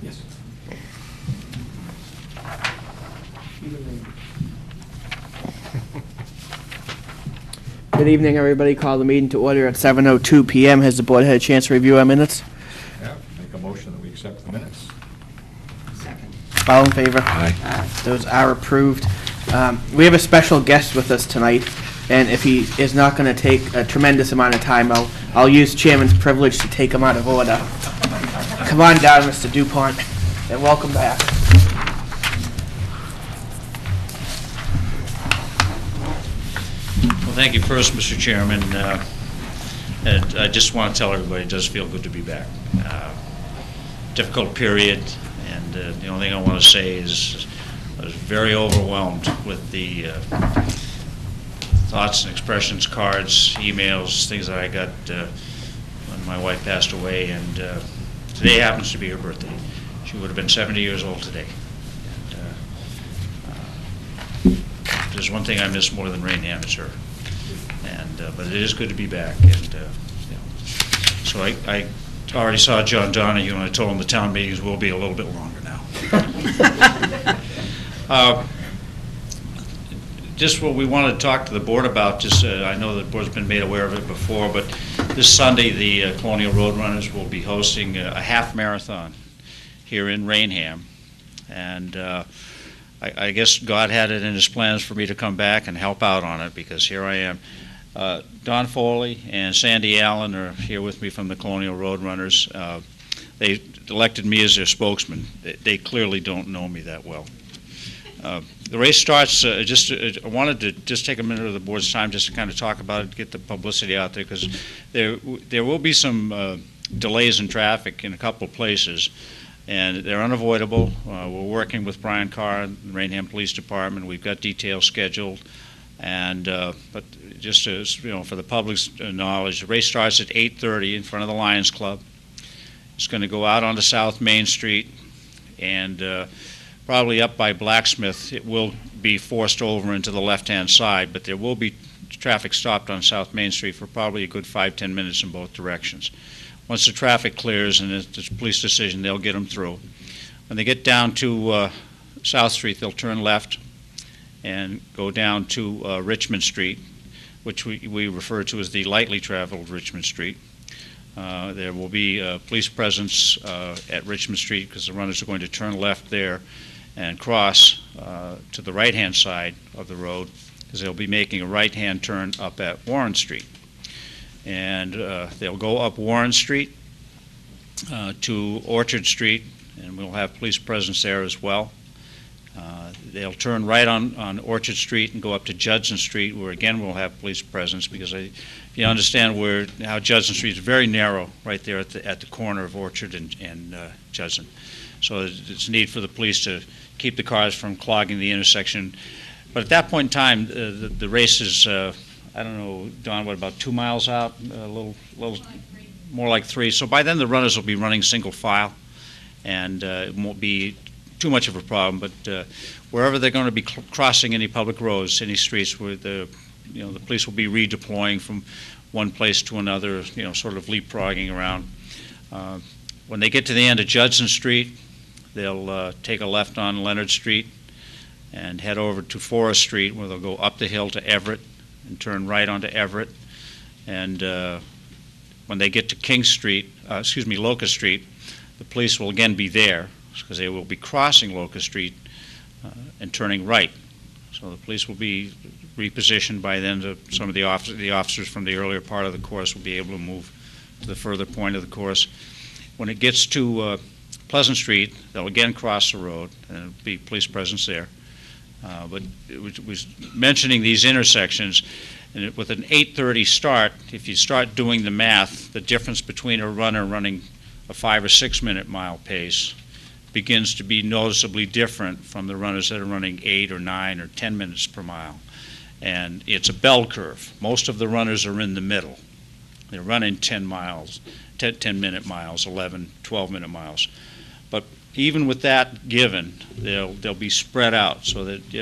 Yes. Good evening, everybody. Call the meeting to order at 7:02 p.m. Has the board had a chance to review our minutes? Yeah, make a motion that we accept the minutes. Second. All in favor? Aye. Those are approved. We have a special guest with us tonight, and if he is not going to take a tremendous amount of time, I'll use chairman's privilege to take him out of order. Come on down, Mr. DuPont, and welcome back. Well, thank you first, Mr. Chairman. And I just want to tell everybody it does feel good to be back. Difficult period, and the only thing I want to say is I was very overwhelmed with the thoughts and expressions, cards, emails, things that I got when my wife passed away. And today happens to be her birthday. She would have been 70 years old today. If there's one thing I miss more than Raynham, it's her. And but it is good to be back. And so I already saw John Donahue, and I told him the town meetings will be a little bit longer now. Just what we wanted to talk to the board about, just I know the board's been made aware of it before, but this Sunday the Colonial Roadrunners will be hosting a half marathon here in Raynham. And I guess God had it in his plans for me to come back and help out on it, because here I am. Don Foley and Sandy Allen are here with me from the Colonial Roadrunners. They elected me as their spokesman. They clearly don't know me that well. The race starts, I wanted to just take a minute of the board's time just to kind of talk about it, get the publicity out there, because there will be some delays in traffic in a couple of places, and they're unavoidable. We're working with Brian Carr, the Raynham Police Department. We've got details scheduled, and but just as for the public's knowledge, the race starts at 8:30 in front of the Lions Club. It's going to go out onto South Main Street, and probably up by Blacksmith. It will be forced over into the left-hand side, but there will be traffic stopped on South Main Street for probably a good 5-10 minutes in both directions. Once the traffic clears and it's a police decision, they'll get them through. When they get down to South Street, they'll turn left and go down to Richmond Street, which we refer to as the lightly traveled Richmond Street. There will be police presence at Richmond Street, because the runners are going to turn left there and cross to the right-hand side of the road, because they'll be making a right-hand turn up at Warren Street. And they'll go up Warren Street to Orchard Street, and we'll have police presence there as well. They'll turn right on Orchard Street and go up to Judson Street, where again we'll have police presence, because if you understand how Judson Street is very narrow right there at the corner of Orchard and Judson. So it's need for the police to keep the cars from clogging the intersection. But at that point in time, the race is, I don't know, Don, what, about 2 miles out? A little more like 3. So by then the runners will be running single file, and it won't be too much of a problem. But wherever they're going to be crossing any public roads, any streets, where the police will be redeploying from one place to another, sort of leapfrogging around. When they get to the end of Judson Street, they'll take a left on Leonard Street and head over to Forest Street, where they'll go up the hill to Everett and turn right onto Everett. And when they get to Locust Street, the police will again be there, because they will be crossing Locust Street and turning right. So the police will be repositioned by then. Some of the officers from the earlier part of the course will be able to move to the further point of the course. When it gets to Pleasant Street, they'll again cross the road, and there'll be police presence there. But it was mentioning these intersections, and with an 8:30 start, if you start doing the math, the difference between a runner running a 5 or 6 minute mile pace begins to be noticeably different from the runners that are running 8 or 9 or 10 minutes per mile. And it's a bell curve. Most of the runners are in the middle. They're running 10 minute miles, 11, 12 minute miles. But even with that given, they'll be spread out, so that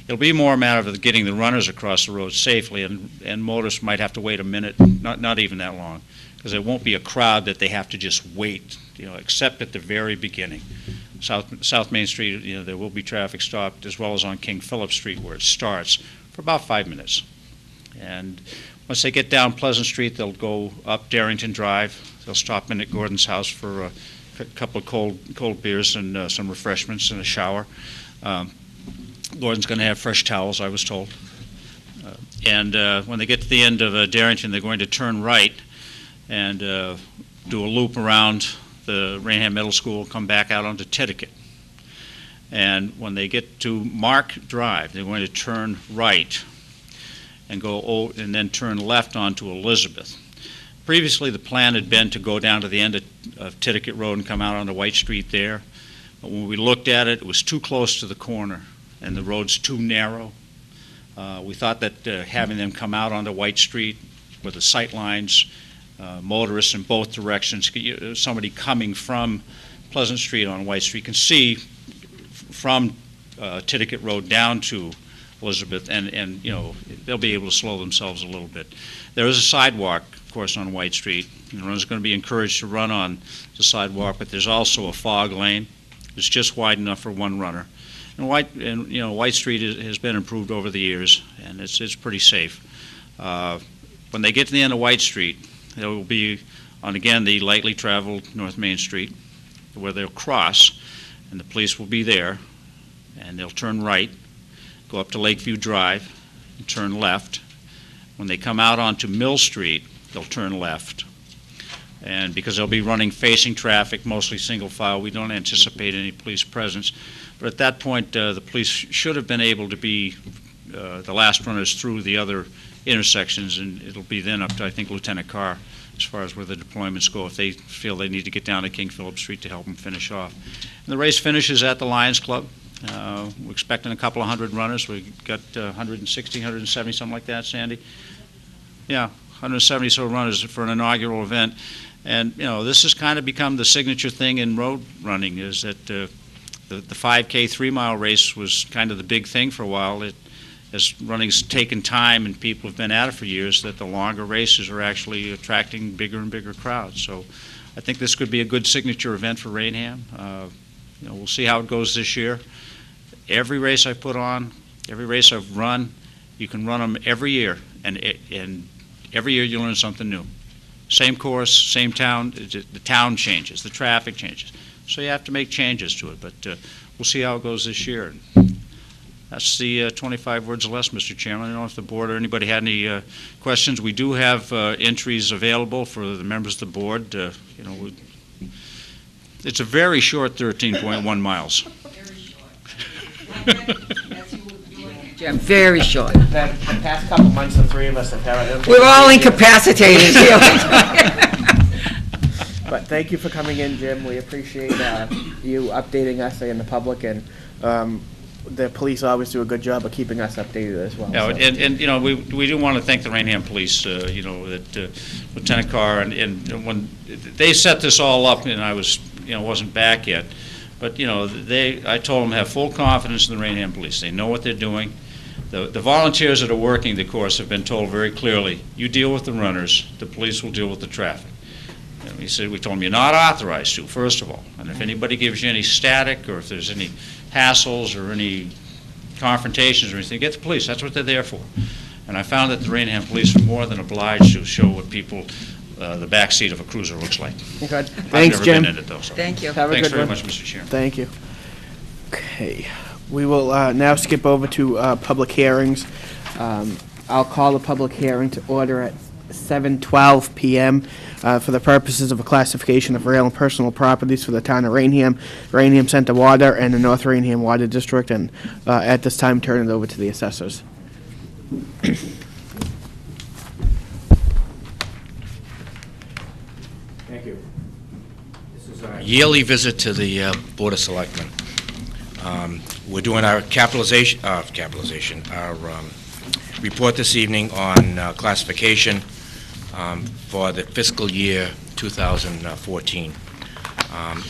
it'll be more a matter of getting the runners across the road safely, and motorists might have to wait a minute, not even that long, because there won't be a crowd that they have to just wait, except at the very beginning. South Main Street, there will be traffic stopped, as well as on King Philip Street where it starts, for about 5 minutes. And once they get down Pleasant Street, they'll go up Darrington Drive. They'll stop in at Gordon's house for a couple of cold beers and some refreshments and a shower. Gordon's going to have fresh towels, I was told. And when they get to the end of Darrington, they're going to turn right and do a loop around the Raynham Middle School, come back out onto Titicut. And when they get to Mark Drive, they're going to turn right and and then turn left onto Elizabeth. Previously, the plan had been to go down to the end of Titicut Road and come out onto White Street there. But when we looked at it, it was too close to the corner, and the road's too narrow. We thought that having them come out onto White Street with the sight lines, motorists in both directions, somebody coming from Pleasant Street on White Street can see from Titicut Road down to Elizabeth, and they'll be able to slow themselves a little bit. There is a sidewalk, of course, on White Street. The runners are going to be encouraged to run on the sidewalk, but there's also a fog lane. It's just wide enough for one runner. And White Street has been improved over the years, and it's pretty safe. When they get to the end of White Street, they will be on, again, the lightly traveled North Main Street, where they'll cross, and the police will be there, and they'll turn right, go up to Lakeview Drive, and turn left. When they come out onto Mill Street, they'll turn left. And because they'll be running facing traffic, mostly single file, we don't anticipate any police presence. But at that point, the police should have been able to be the last runners through the other intersections, and it'll be then up to, I think, Lieutenant Carr as far as where the deployments go if they feel they need to get down to King Philip Street to help them finish off. And the race finishes at the Lions Club. We're expecting a couple of hundred runners. We've got 160, 170, something like that, Sandy? Yeah, 170 so runners for an inaugural event. And, this has kind of become the signature thing in road running, is that the 5K 3-mile race was kind of the big thing for a while. As running's taken time and people have been at it for years, that the longer races are actually attracting bigger and bigger crowds. So I think this could be a good signature event for Raynham. We'll see how it goes this year. Every race I've put on, every race I've run, you can run them every year, and every year you learn something new. Same course, same town, the town changes, the traffic changes. So you have to make changes to it, but we'll see how it goes this year. That's the 25 words or less, Mr. Chairman. I don't know if the board or anybody had any questions. We do have entries available for the members of the board. It's a very short 13.1 miles. Jim, very short. The past couple months, the three of us have had. We're all incapacitated here. But thank you for coming in, Jim. We appreciate you updating us and the public, and the police always do a good job of keeping us updated as well. Yeah, so. and we do want to thank the Raynham Police, that Lieutenant Carr, and when they set this all up, and I wasn't back yet, but I told them to have full confidence in the Raynham Police. They know what they're doing. The volunteers that are working the course have been told very clearly, you deal with the runners, the police will deal with the traffic. And we told them you're not authorized to, first of all, and if anybody gives you any static or if there's any hassles or any confrontations or anything, get the police. That's what they're there for. And I found that the Raynham Police are more than obliged to show what people the back seat of a cruiser looks like. Okay. I've Thanks, never Jim. been in it, though. So. Thank you. Thanks very much, Mr. Chairman. Thank you. Okay. We will now skip over to public hearings. I'll call the public hearing to order at 7:12 p.m. For the purposes of a classification of real and personal properties for the town of Raynham, Raynham Center Water, and the North Raynham Water District, and at this time turn it over to the assessors. Thank you. This is our yearly visit to the Board of Selectmen. We're doing our our report this evening on classification for the fiscal year 2014.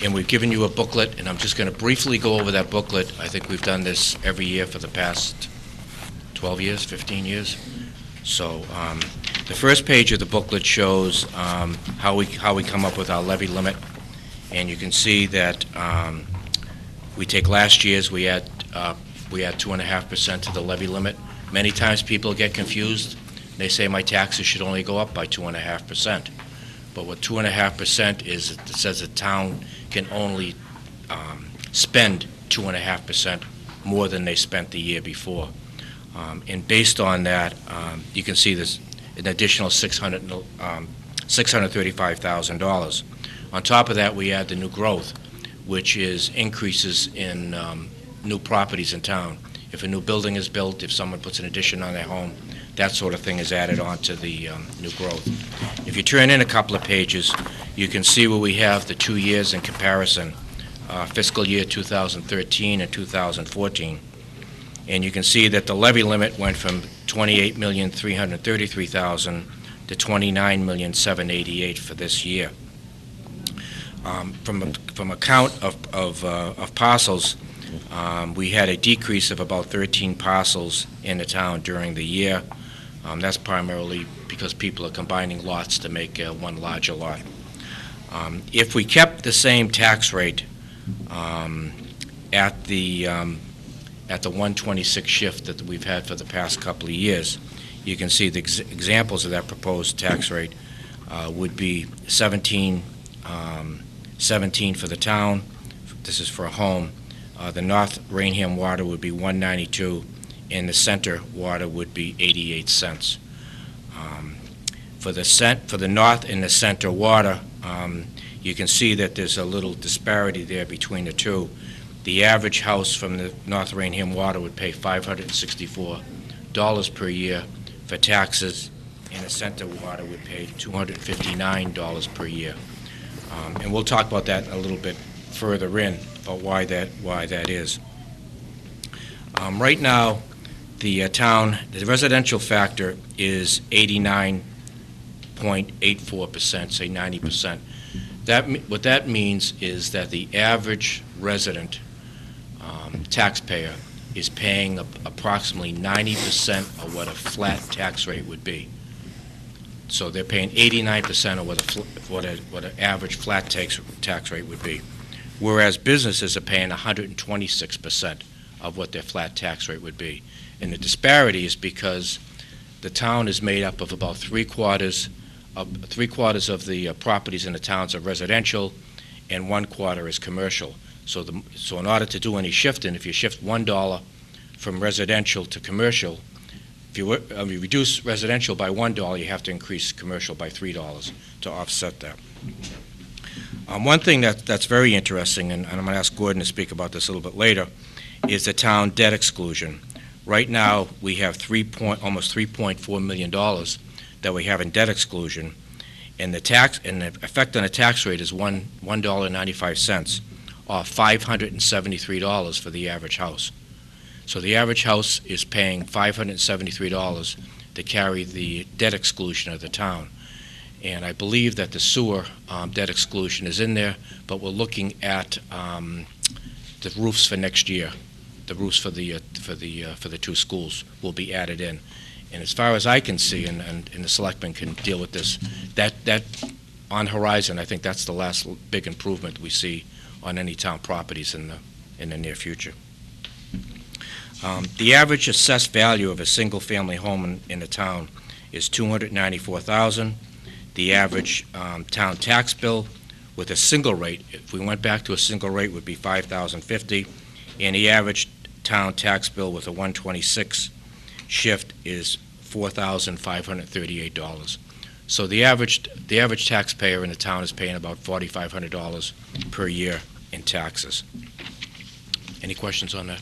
And we've given you a booklet, and I'm just going to briefly go over that booklet. I think we've done this every year for the past 12 years, 15 years. So The first page of the booklet shows how we come up with our levy limit, and you can see that we take last year's, we add 2.5% to the levy limit. Many times people get confused. They say my taxes should only go up by 2.5%. But what 2.5% is, it says the town can only spend 2.5% more than they spent the year before. And based on that, you can see there's an additional $635,000. On top of that, we add the new growth, which is increases in new properties in town. If a new building is built, if someone puts an addition on their home, that sort of thing is added on to the new growth. If you turn in a couple of pages, you can see where we have the 2 years in comparison, fiscal year 2013 and 2014. And you can see that the levy limit went from $28,333,000 to $29,788,000 for this year. From a count of parcels, we had a decrease of about 13 parcels in the town during the year. That's primarily because people are combining lots to make one larger lot. If we kept the same tax rate at the 126 shift that we've had for the past couple of years, you can see the examples of that proposed tax rate would be 17 for the town. This is for a home. The North Raynham water would be $1.92, and the center water would be 88 cents. For the north and the center water, you can see that there's a little disparity there between the two. The average house from the North Raynham water would pay $564 per year for taxes, and the center water would pay $259 per year. And we'll talk about that a little bit further in, about why that is. Right now, the residential factor is 89.84%, say 90%. What that means is that the average resident taxpayer is paying approximately 90% of what a flat tax rate would be. So they're paying 89% of what an average flat tax rate would be, whereas businesses are paying 126% of what their flat tax rate would be. And the disparity is because the town is made up of about three-quarters of the properties in the towns are residential, and 1/4 is commercial. So in order to do any shifting, if you shift $1 from residential to commercial, if you reduce residential by $1, you have to increase commercial by $3 to offset that. One thing that's very interesting, and I'm going to ask Gordon to speak about this a little bit later, is the town debt exclusion. Right now, we have almost $3.4 million that we have in debt exclusion, and the effect on the tax rate is $1.95, or $573 for the average house. So the average house is paying $573 to carry the debt exclusion of the town. And I believe that the sewer debt exclusion is in there, but we're looking at the roofs for next year. The roofs for the two schools will be added in. And as far as I can see, and the selectmen can deal with this, that on horizon, I think that's the last big improvement we see on any town properties in the near future. The average assessed value of a single-family home in the town is $294,000. The average town tax bill with a single rate, if we went back to a single rate, would be $5,050, and the average town tax bill with a 126 shift is $4,538. So the average taxpayer in the town is paying about $4,500 per year in taxes. Any questions on that?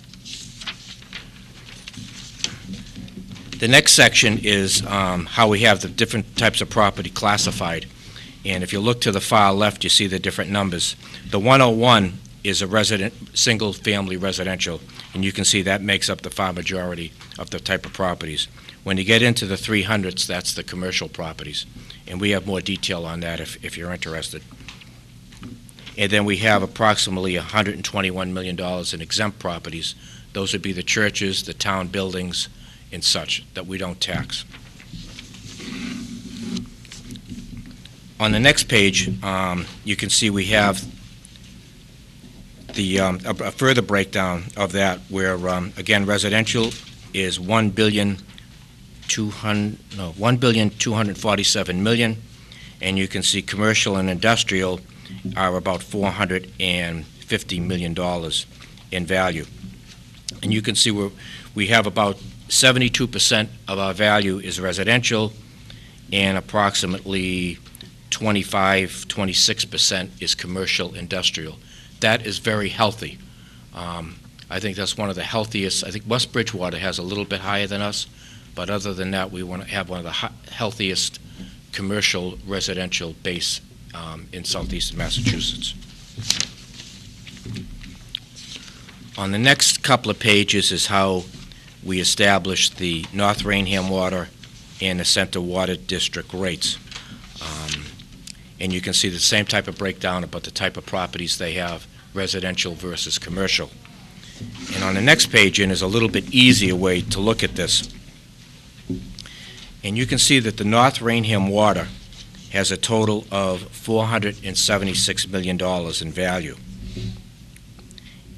The next section is how we have the different types of property classified. And if you look to the far left, you see the different numbers. The 101 is a single-family residential, and you can see that makes up the far majority of the type of properties. When you get into the 300s, that's the commercial properties, and we have more detail on that if you're interested. And then we have approximately $121 million in exempt properties. Those would be the churches, the town buildings, and such that we don't tax. On the next page, you can see we have the a further breakdown of that, where again residential is $1,247,000,000, and you can see commercial and industrial are about $450 million in value. And you can see we have about 72% of our value is residential, and approximately 26% is commercial industrial. That is very healthy. I think that's one of the healthiest. I think West Bridgewater has a little bit higher than us, but other than that, we want to have one of the healthiest commercial residential base in southeastern Massachusetts. On the next couple of pages is how we established the North Raynham Water and the Center Water District rates. And you can see the same type of breakdown about the type of properties they have, residential versus commercial. And on the next page is a little bit easier way to look at this. And you can see that the North Raynham Water has a total of $476 million in value.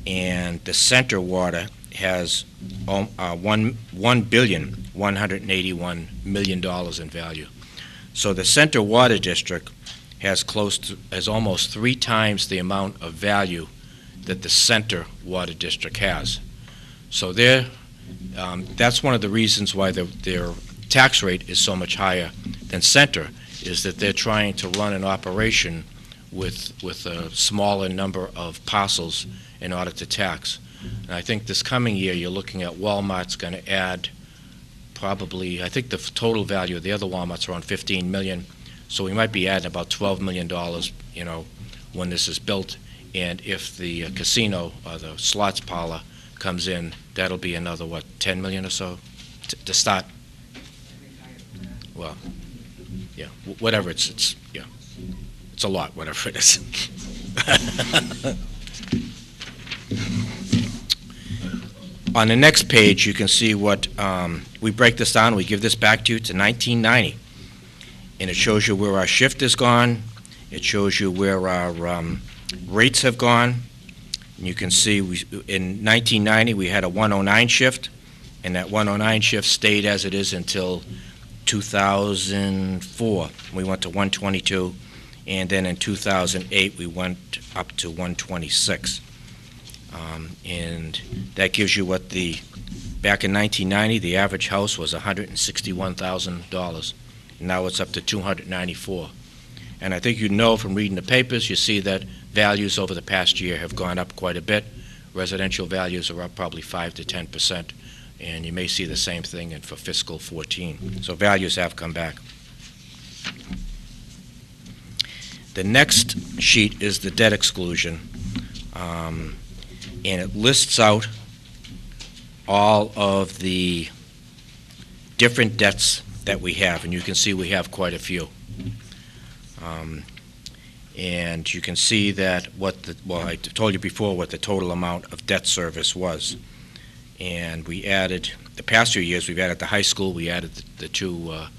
And the Center Water has $1,181,000,000 in value. So the Center Water District has almost 3 times the amount of value that the Center Water District has. So that's one of the reasons why their tax rate is so much higher than Center, is that they're trying to run an operation with a smaller number of parcels in order to tax. And I think this coming year you're looking at Walmart's going to add probably, I think the total value of the other Walmart's around $15 million. So we might be adding about $12 million, when this is built. And if the casino or the slots parlor comes in, that'll be another, $10 million or so to start? Well, yeah, whatever, it's a lot, whatever it is. On the next page, you can see what, we break this down, we give this back to you to 1990. And it shows you where our shift has gone. It shows you where our rates have gone. And you can see in 1990 we had a 109 shift, and that 109 shift stayed as it is until 2004. We went to 122, and then in 2008 we went up to 126. And that gives you what back in 1990 the average house was $161,000. Now it's up to $294. And I think from reading the papers, you see that values over the past year have gone up quite a bit. Residential values are up probably 5 to 10%, and you may see the same thing for fiscal 14. So values have come back. The next sheet is the debt exclusion, and it lists out all of the different debts that we have, and you can see we have quite a few. And you can see that I told you before what the total amount of debt service was. And we added, the past few years, we've added the high school, we added the two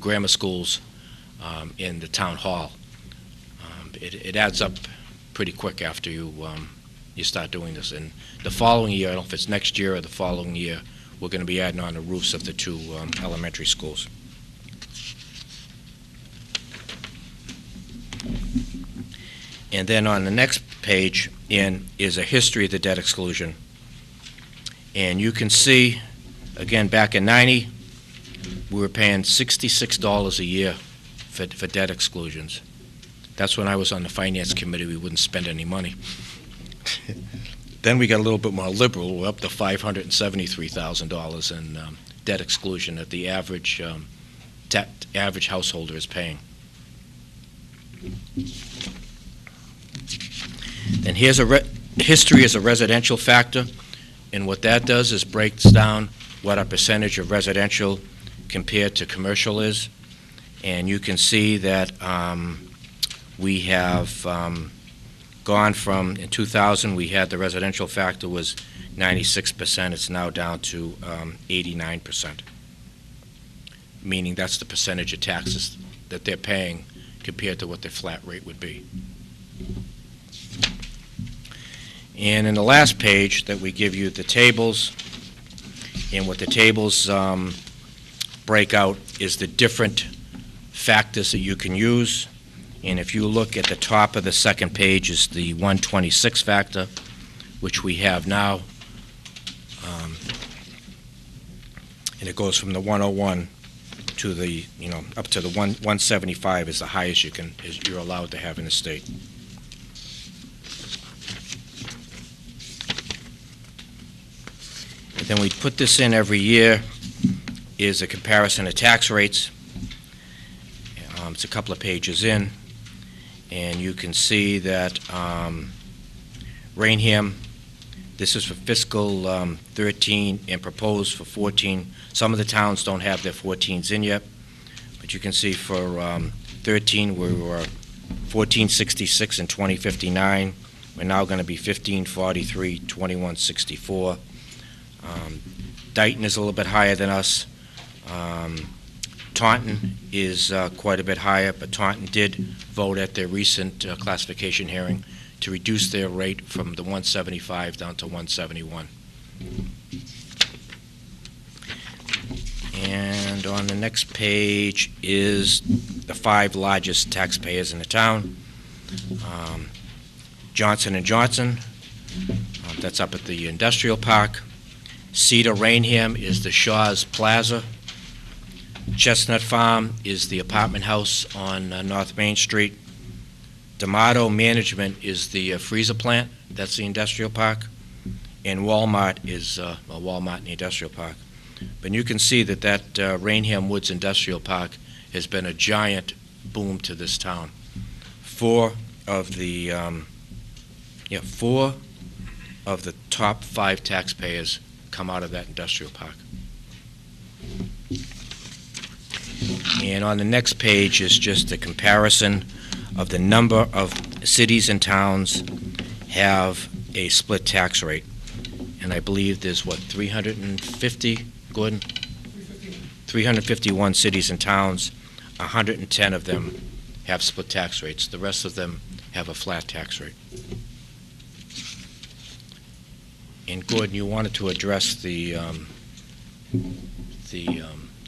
grammar schools in the town hall. It adds up pretty quick after you start doing this. And the following year, I don't know if it's next year or the following year, we're going to be adding on the roofs of the 2 elementary schools. And then on the next page is a history of the debt exclusion. And you can see, again, back in 90, we were paying $66 a year for debt exclusions. That's when I was on the finance committee. We wouldn't spend any money. Then we got a little bit more liberal. We're up to $573,000 in debt exclusion that the average householder is paying. And here's history as a residential factor, and what that does is breaks down what our percentage of residential compared to commercial is. And you can see that we have gone from, in 2000, we had the residential factor was 96%. It's now down to 89%, meaning that's the percentage of taxes that they're paying compared to what the flat rate would be. And in the last page that we give you the tables, and what the tables break out is the different factors that you can use. And if you look at the top of the second page is the 126 factor, which we have now. And it goes from the 101 to the, up to the 175 is the highest you're allowed to have in the state. And then we put this in every year is a comparison of tax rates. It's a couple of pages in, and you can see that Raynham, this is for fiscal 13 and proposed for 14. Some of the towns don't have their 14s in yet, but you can see for 13 we were 1466 and 2059. We're now going to be 1543, 2164. Dayton is a little bit higher than us. Taunton is quite a bit higher, but Taunton did vote at their recent classification hearing to reduce their rate from the 175 down to 171. And on the next page is the 5 largest taxpayers in the town. Johnson & Johnson, that's up at the industrial park. Cedar Raynham is the Shaw's Plaza. Chestnut Farm is the apartment house on North Main Street. D'Amato Management is the freezer plant, that's the industrial park. And Walmart is Walmart in the industrial park. But you can see that Raynham Woods Industrial Park has been a giant boom to this town. 4 of the top 5 taxpayers come out of that industrial park. And on the next page is just a comparison of the number of cities and towns have a split tax rate. And I believe there's, 350, Gordon? 351 cities and towns. 110 of them have split tax rates. The rest of them have a flat tax rate. And Gordon, you wanted to address the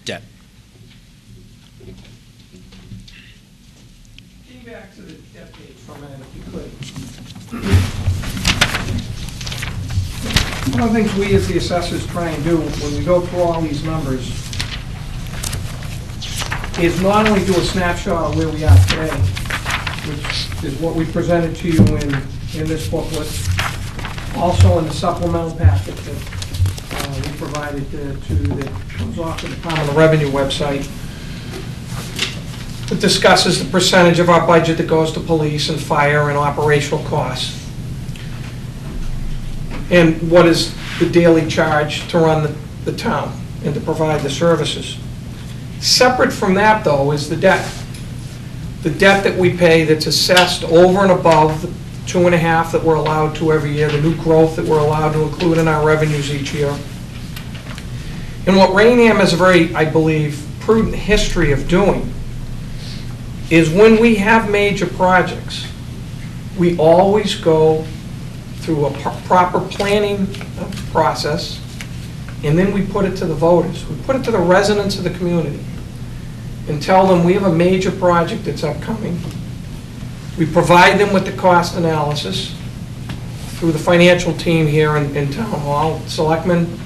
debt. Getting back to the debt page for a minute, if you could. One of the things we as the assessors try and do when we go through all these numbers is not only do a snapshot of where we are today, which is what we presented to you in this booklet, also in the supplemental packet that we provided that comes off of the Department of Revenue website. It discusses the percentage of our budget that goes to police and fire and operational costs. And what is the daily charge to run the town and to provide the services. Separate from that, though, is the debt. The debt that we pay that's assessed over and above the 2.5 that we're allowed to every year, the new growth that we're allowed to include in our revenues each year. And what Raynham has a very, I believe, prudent history of doing is when we have major projects, we always go through a proper planning process, and then we put it to the voters. We put it to the residents of the community and tell them we have a major project that's upcoming. We provide them with the cost analysis through the financial team here in Town Hall. Selectmen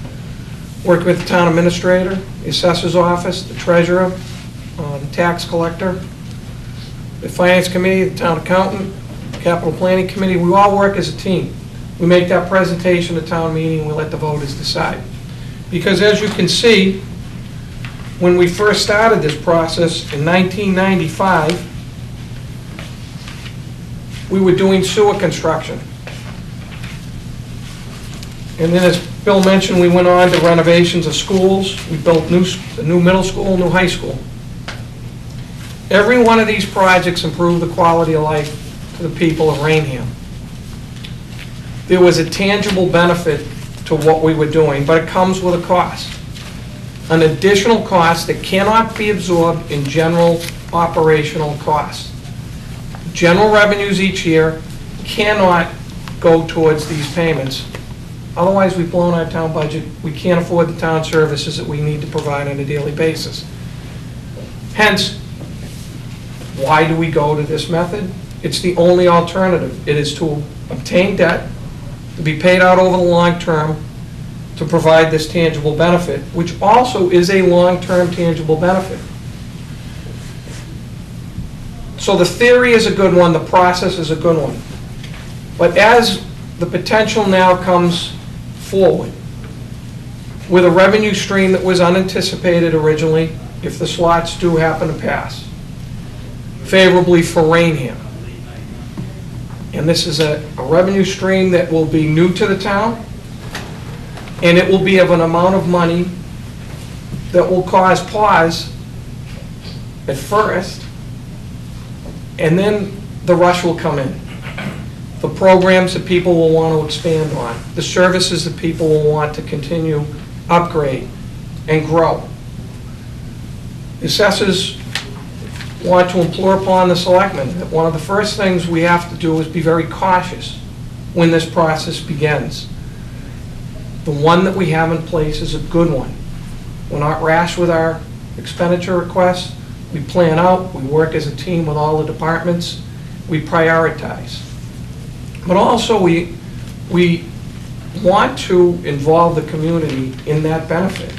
work with the town administrator, the assessor's office, the treasurer, the tax collector, the finance committee, the town accountant, capital planning committee. We all work as a team. We make that presentation at town meeting, and we let the voters decide. Because as you can see, when we first started this process in 1995, we were doing sewer construction. And then, as Bill mentioned, we went on to renovations of schools. We built a new middle school, new high school. Every one of these projects improved the quality of life to the people of Raynham. There was a tangible benefit to what we were doing, but it comes with a cost. An additional cost that cannot be absorbed in general operational costs. general revenues each year cannot go towards these payments. Otherwise, we've blown our town budget. We can't afford the town services that we need to provide on a daily basis. Hence, why do we go to this method? It's the only alternative. It is to obtain debt, to be paid out over the long term, to provide this tangible benefit, which also is a long-term tangible benefit. So the theory is a good one, the process is a good one. But as the potential now comes forward with a revenue stream that was unanticipated originally, if the slots do happen to pass, favorably for Raynham. And this is a revenue stream that will be new to the town, and it will be of an amount of money that will cause pause at first, and then the rush will come in. The programs that people will want to expand on, the services that people will want to continue, upgrade, and grow. The assessors want to implore upon the selectmen that one of the first things we have to do is be very cautious when this process begins. The one that we have in place is a good one. We're not rash with our expenditure requests. We plan out, we work as a team with all the departments, we prioritize. But also we want to involve the community in that benefit.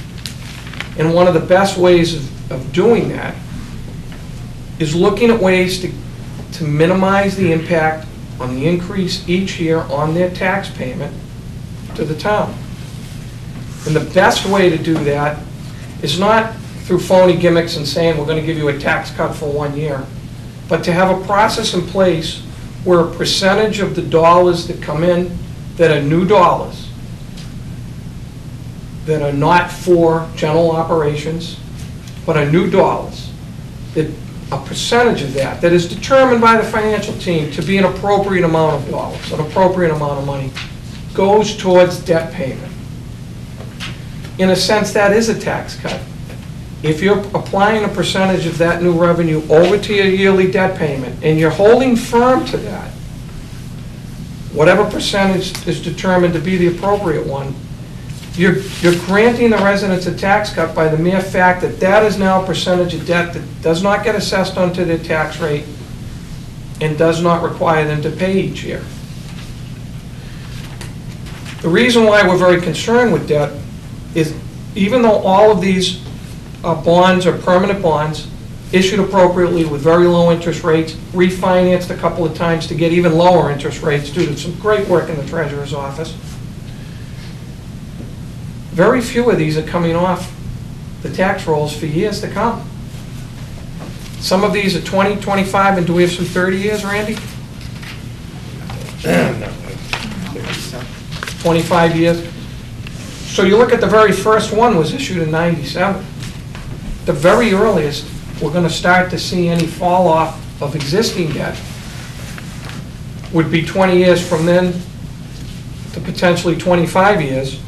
And one of the best ways of doing that is looking at ways to minimize the impact on the increase each year on their tax payment to the town. And the best way to do that is not through phony gimmicks and saying we're going to give you a tax cut for 1 year, but to have a process in place where a percentage of the dollars that come in that are new dollars, that are not for general operations, but are new dollars, that a percentage of that is determined by the financial team to be an appropriate amount of dollars, an appropriate amount of money, goes towards debt payment. In a sense, that is a tax cut. If you're applying a percentage of that new revenue over to your yearly debt payment, and you're holding firm to that, whatever percentage is determined to be the appropriate one, you're granting the residents a tax cut by the mere fact that that is now a percentage of debt that does not get assessed onto their tax rate and does not require them to pay each year. The reason why we're very concerned with debt is even though all of these bonds are permanent bonds, issued appropriately with very low interest rates, refinanced a couple of times to get even lower interest rates due to some great work in the Treasurer's office, very few of these are coming off the tax rolls for years to come. Some of these are 20, 25, and do we have some 30 years, Randy? 25 years. So you look at the very first one was issued in 97. The very earliest we're going to start to see any fall off of existing debt would be 20 years from then to potentially 25 years.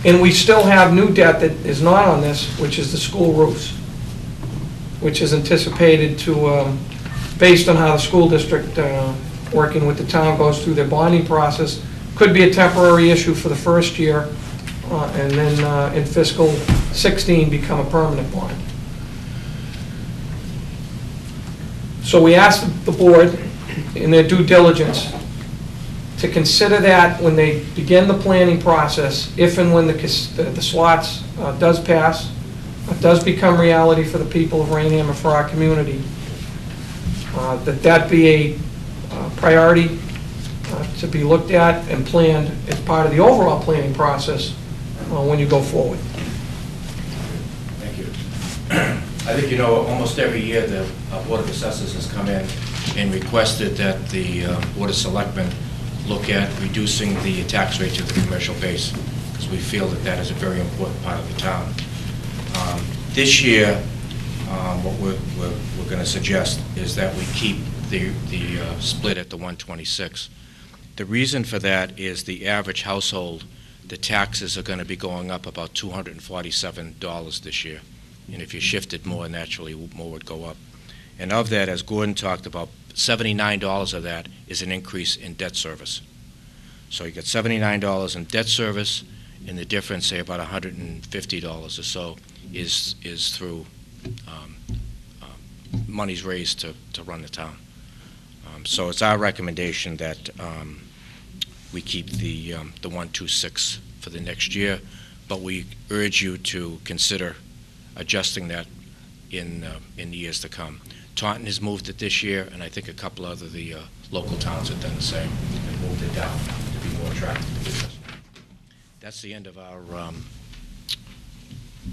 And we still have new debt that is not on this, which is the school roofs, which is anticipated to, based on how the school district, working with the town, goes through their bonding process, could be a temporary issue for the first year, and then in fiscal 16 become a permanent bond. So we asked the board in their due diligence to consider that when they begin the planning process, if and when the slots does pass, does become reality for the people of Raynham and for our community, that be a priority to be looked at and planned as part of the overall planning process when you go forward. Thank you. I think you know almost every year the Board of Assessors has come in and requested that the Board of Selectmen look at reducing the tax rate to the commercial base, because we feel that that is a very important part of the town. This year, what we're going to suggest is that we keep the split at the 126. The reason for that is the average household, the taxes are going to be going up about $247 this year. And if you shifted more, naturally, more would go up. And of that, as Gordon talked about, $79 of that is an increase in debt service. So you get $79 in debt service, and the difference, say about $150 or so, is through monies raised to run the town. So it's our recommendation that we keep the 126 for the next year, but we urge you to consider adjusting that in the years to come. Taunton has moved it this year, and I think a couple other the local towns have done the same and moved it down to be more attractive to business. That's the end of our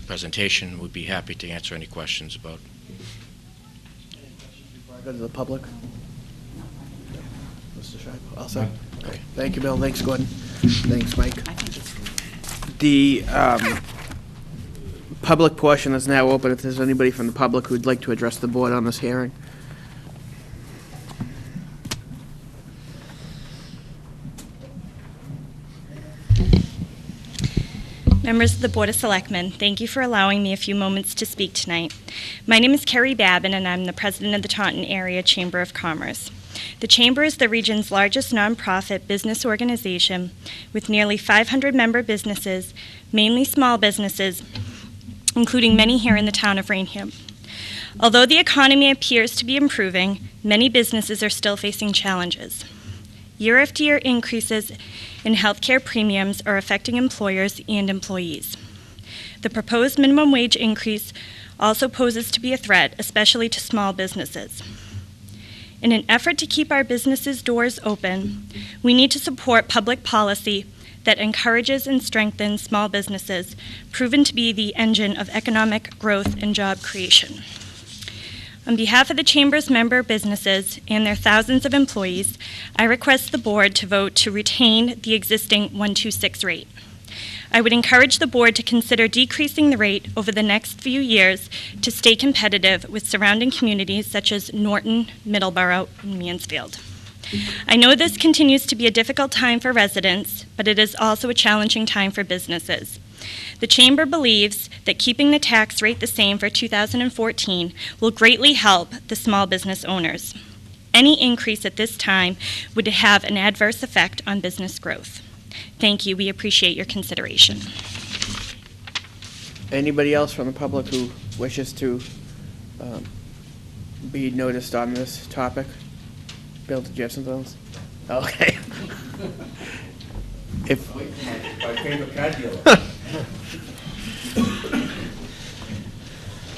presentation. We'd be happy to answer any questions about. Before I go to the public. Mr. Shibe, all set? Okay. Thank you, Bill. Thanks, Gordon. Thanks, Mike. The public portion is now open. If there's anybody from the public who'd like to address the board on this hearing. Members of the Board of Selectmen, thank you for allowing me a few moments to speak tonight. My name is Carrie Babin, and I'm the president of the Taunton Area Chamber of Commerce. The Chamber is the region's largest nonprofit business organization with nearly 500 member businesses, mainly small businesses, including many here in the town of Raynham. Although the economy appears to be improving, many businesses are still facing challenges. Year-after-year increases in healthcare premiums are affecting employers and employees. The proposed minimum wage increase also poses to be a threat, especially to small businesses. In an effort to keep our businesses' doors open, we need to support public policy that encourages and strengthens small businesses, proven to be the engine of economic growth and job creation. On behalf of the Chamber's member businesses and their thousands of employees, I request the board to vote to retain the existing 126 rate. I would encourage the board to consider decreasing the rate over the next few years to stay competitive with surrounding communities such as Norton, Middleborough, and Mansfield. I know this continues to be a difficult time for residents, but it is also a challenging time for businesses. The Chamber believes that keeping the tax rate the same for 2014 will greatly help the small business owners. Any increase at this time would have an adverse effect on business growth. Thank you. We appreciate your consideration. Anybody else from the public who wishes to be noticed on this topic? Bill, did you have something else? Okay. If My favorite car dealer.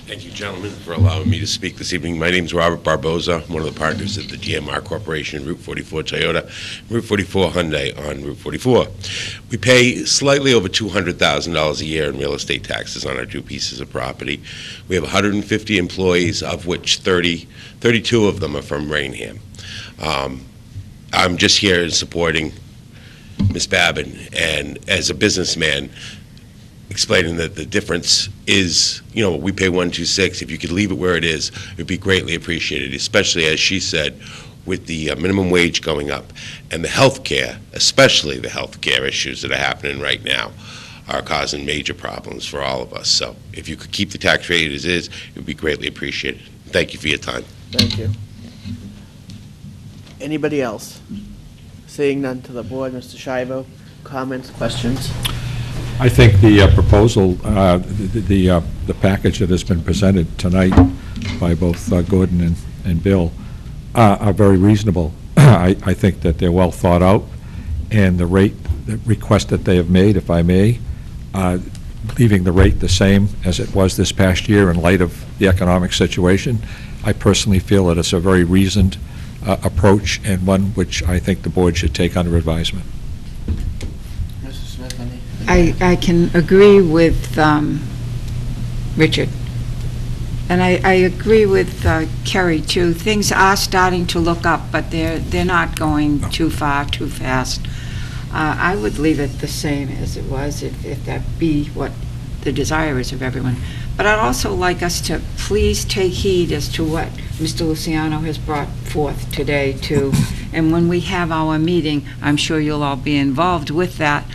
Thank you, gentlemen, for allowing me to speak this evening. My name is Robert Barboza. I'm one of the partners at the GMR Corporation, Route 44 Toyota, Route 44 Hyundai on Route 44. We pay slightly over $200,000 a year in real estate taxes on our two pieces of property. We have 150 employees, of which 32 of them are from Raynham. I'm just here supporting Ms. Babin, and as a businessman, explaining that the difference is, we pay 126. If you could leave it where it is, it would be greatly appreciated, especially, as she said, with the minimum wage going up and the health care, especially the health care issues that are happening right now, are causing major problems for all of us. So if you could keep the tax rate as is, it would be greatly appreciated. Thank you for your time. Thank you. Anybody else? Seeing none to the board, Mr. Shivo, comments, questions? I think the proposal, the package that has been presented tonight by both Gordon and Bill are very reasonable. I think that they're well thought out, and the request that they have made, if I may, leaving the rate the same as it was this past year in light of the economic situation, I personally feel that it's a very reasoned approach, and one which I think the board should take under advisement. Mrs. Smith, any? I can agree with Richard. And I agree with Kerry, too. Things are starting to look up, but they're not going too far, too fast. I would leave it the same as it was, if that be what the desire is of everyone. But I'd also like us to please take heed as to what Mr. Luciano has brought forth today, too. And when we have our meeting, I'm sure you'll all be involved with that.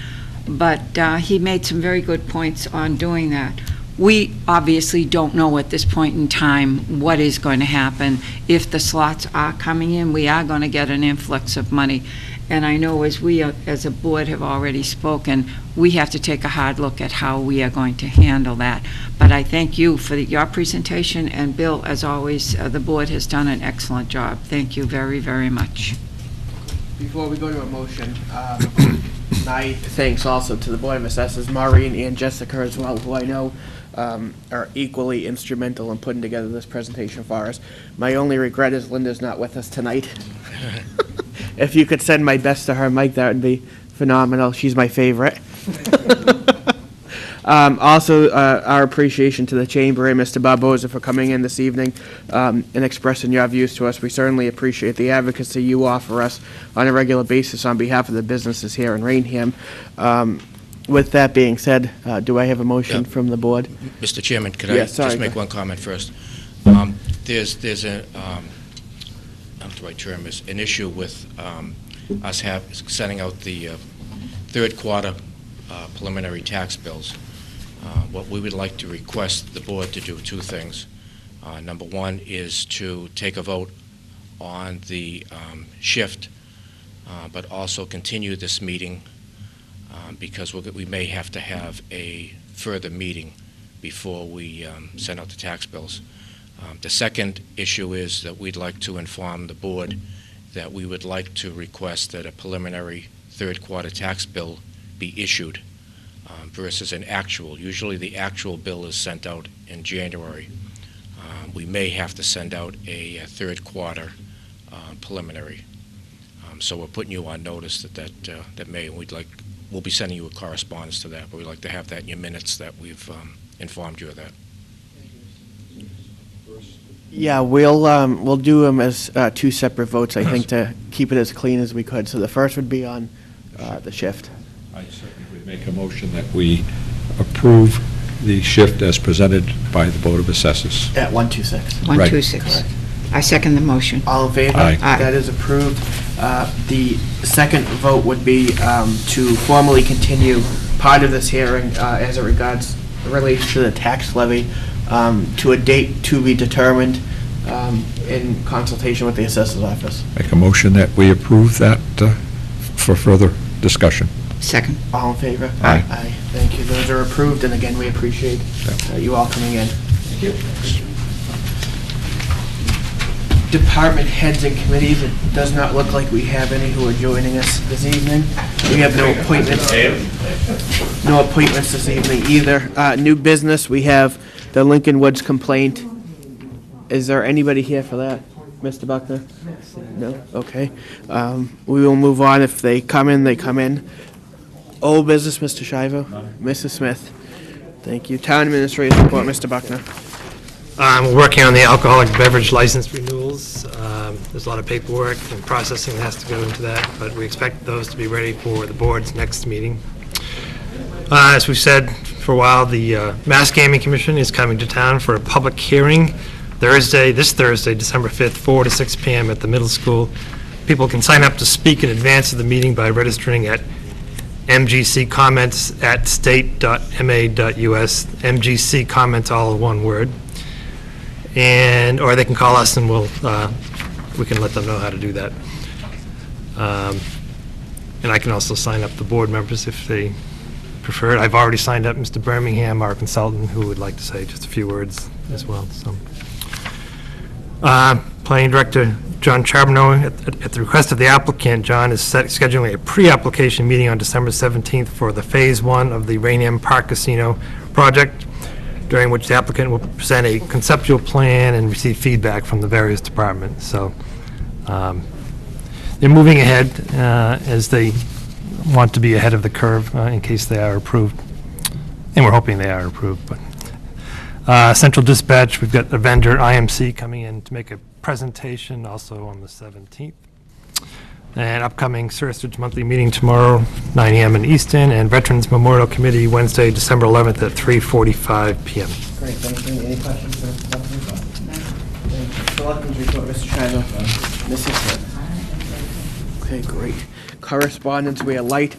But he made some very good points on doing that. we obviously don't know at this point in time what is going to happen. If the slots are coming in, we are going to get an influx of money. And I know as we, as a board, have already spoken, we have to take a hard look at how we are going to handle that. But I thank you for your presentation, and Bill, as always, the board has done an excellent job. Thank you very, very much. Before we go to a motion, my thanks also to the Board of Assessors, Maureen and Jessica as well, who I know are equally instrumental in putting together this presentation for us. My only regret is Linda's not with us tonight. If you could send my best to her, Mike, that would be phenomenal. She's my favorite. Also, our appreciation to the Chamber and Mr. Barboza for coming in this evening and expressing your views to us. We certainly appreciate the advocacy you offer us on a regular basis on behalf of the businesses here in Raynham. With that being said, do I have a motion from the board? Mr. Chairman, could Yeah, I sorry, just make go one comment first? There's a, not the right term, is an issue with us sending out the third quarter preliminary tax bills. What we would like to request the board to do two things. Number one is to take a vote on the shift, but also continue this meeting because we may have to have a further meeting before we send out the tax bills. The second issue is that we'd like to inform the board that we would like to request that a preliminary third quarter tax bill be issued versus an actual. Usually the actual bill is sent out in January. We may have to send out a third quarter preliminary. So we're putting you on notice that may, and we'll be sending you a correspondence to that, but we'd like to have that in your minutes that we've informed you of that. Yeah, we'll do them as two separate votes, I think, to keep it as clean as we could. So the first would be on the shift. I certainly would make a motion that we approve the shift as presented by the Board of Assessors. At 126. 126. I second the motion. All in favor? Aye. Aye. That is approved. The second vote would be to formally continue part of this hearing as it relates to the tax levy to a date to be determined in consultation with the assessor's office. Make a motion that we approve that for further discussion. Second. All in favor? Aye. Aye. Thank you. Those are approved, and again, we appreciate you all coming in. Thank you. Department heads and committees, it does not look like we have any who are joining us this evening. We have no appointments. No appointments this evening either. New business, we have the Lincoln Woods complaint. Is there anybody here for that? Mr. Buckner? No? Okay. We will move on. If they come in, they come in. Old business, Mr. Shivo? Mrs. Smith? Thank you. Town Administrator's report, Mr. Buckner. We're working on the alcoholic beverage license renewals. There's a lot of paperwork and processing that has to go into that, but we expect those to be ready for the board's next meeting. As we've said for a while, the Mass Gaming Commission is coming to town for a public hearing this Thursday, December 5th, 4 to 6 p.m. at the middle school. People can sign up to speak in advance of the meeting by registering at mgccomments@state.ma.us. MGC comments, all in one word. Or they can call us and we can let them know how to do that. And I can also sign up the board members if they prefer it. I've already signed up Mr. Birmingham, our consultant, who would like to say just a few words as well. So, Planning Director John Charbonneau, at the request of the applicant, John is scheduling a pre-application meeting on December 17th for the Phase 1 of the Raynham Park Casino project, during which the applicant will present a conceptual plan and receive feedback from the various departments. So they're moving ahead as they want to be ahead of the curve in case they are approved. And we're hoping they are approved. But Central Dispatch, we've got a vendor, IMC, coming in to make a presentation also on the 17th. And upcoming Surrey monthly meeting tomorrow, 9 a.m. in Easton, and Veterans Memorial Committee Wednesday, December 11th at 3:45 p.m. Great, thank you. Any questions for Mr. Buckner? Selectmen's report, Mr. Shivo. Mrs. Smith. Okay, great. Correspondence, we are light.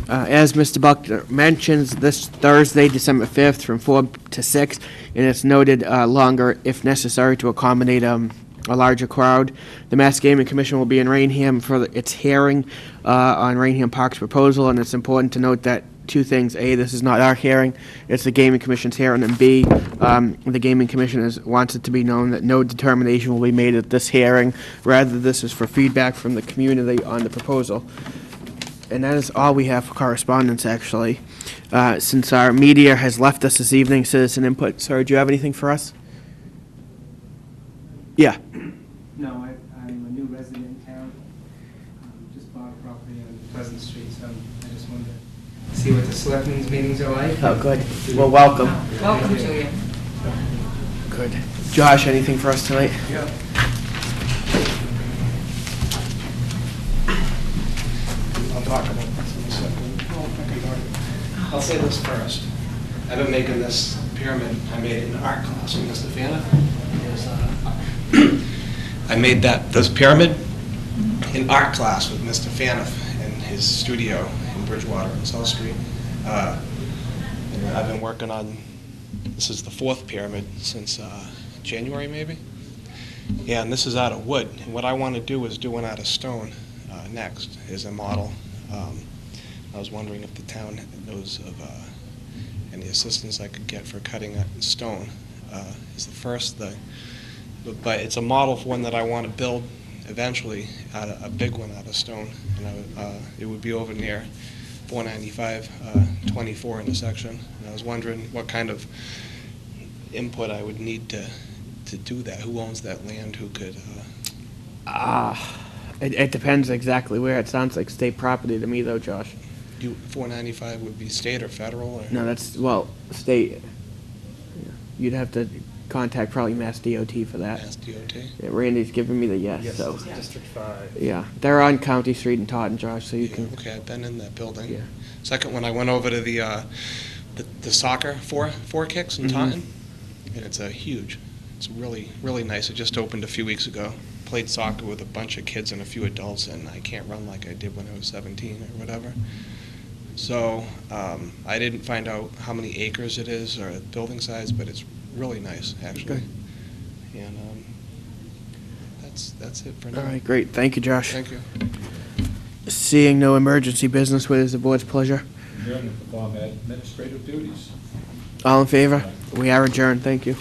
As Mr. Buckner mentions, this Thursday, December 5th, from 4 to 6, and it's noted longer if necessary to accommodate a larger crowd. The Mass Gaming Commission will be in Raynham for its hearing on Raynham Park's proposal, and it's important to note that two things. A, this is not our hearing, it's the Gaming Commission's hearing, and B, the Gaming Commission wants it to be known that no determination will be made at this hearing. Rather, this is for feedback from the community on the proposal. And that is all we have for correspondence, actually. Since our media has left us this evening, citizen input. Sir, do you have anything for us? Yeah. No, I'm a new resident in town. Just bought a property on Pleasant Street, so I just wanted to see what the selectmen's meetings are like. Oh, good. Well, welcome. Welcome to you. Good. Josh, anything for us tonight? Yeah. I'll talk about this in a second. I'll say this first. I've been making this pyramid, I made it in art class with Mr. Fana. I made this pyramid in art class with Mr. Faniff in his studio in Bridgewater on South Street. And I've been working on, this is the fourth pyramid since January maybe. Yeah, and this is out of wood. And what I want to do is do one out of stone next as a model. I was wondering if the town knows of any assistance I could get for cutting stone. Is the first thing. But it's a model for one that I want to build eventually, a big one out of stone. And it would be over near 495, 24 intersection. And I was wondering what kind of input I would need to do that. Who owns that land? Who could? It depends exactly where. It sounds like state property to me, though, Josh. 495 would be state or federal? Or? No, that's, well, state. You'd have to contact probably Mass DOT for that. Mass DOT? Yeah, Randy's giving me the yes, so. District 5. Yeah, they're on County Street in Taunton, Josh, so you can. Okay, I've been in that building. Yeah. Second one, I went over to the soccer four kicks in Taunton, and it's it's really, really nice. It just opened a few weeks ago. Played soccer with a bunch of kids and a few adults, and I can't run like I did when I was 17 or whatever. So I didn't find out how many acres it is or building size, but it's really nice, actually. Good. And that's it for now. All right, great. Thank you, Josh. Thank you. Seeing no emergency business, what is the board's pleasure? Adjourn to perform administrative duties. All in favor? We are adjourned. Thank you.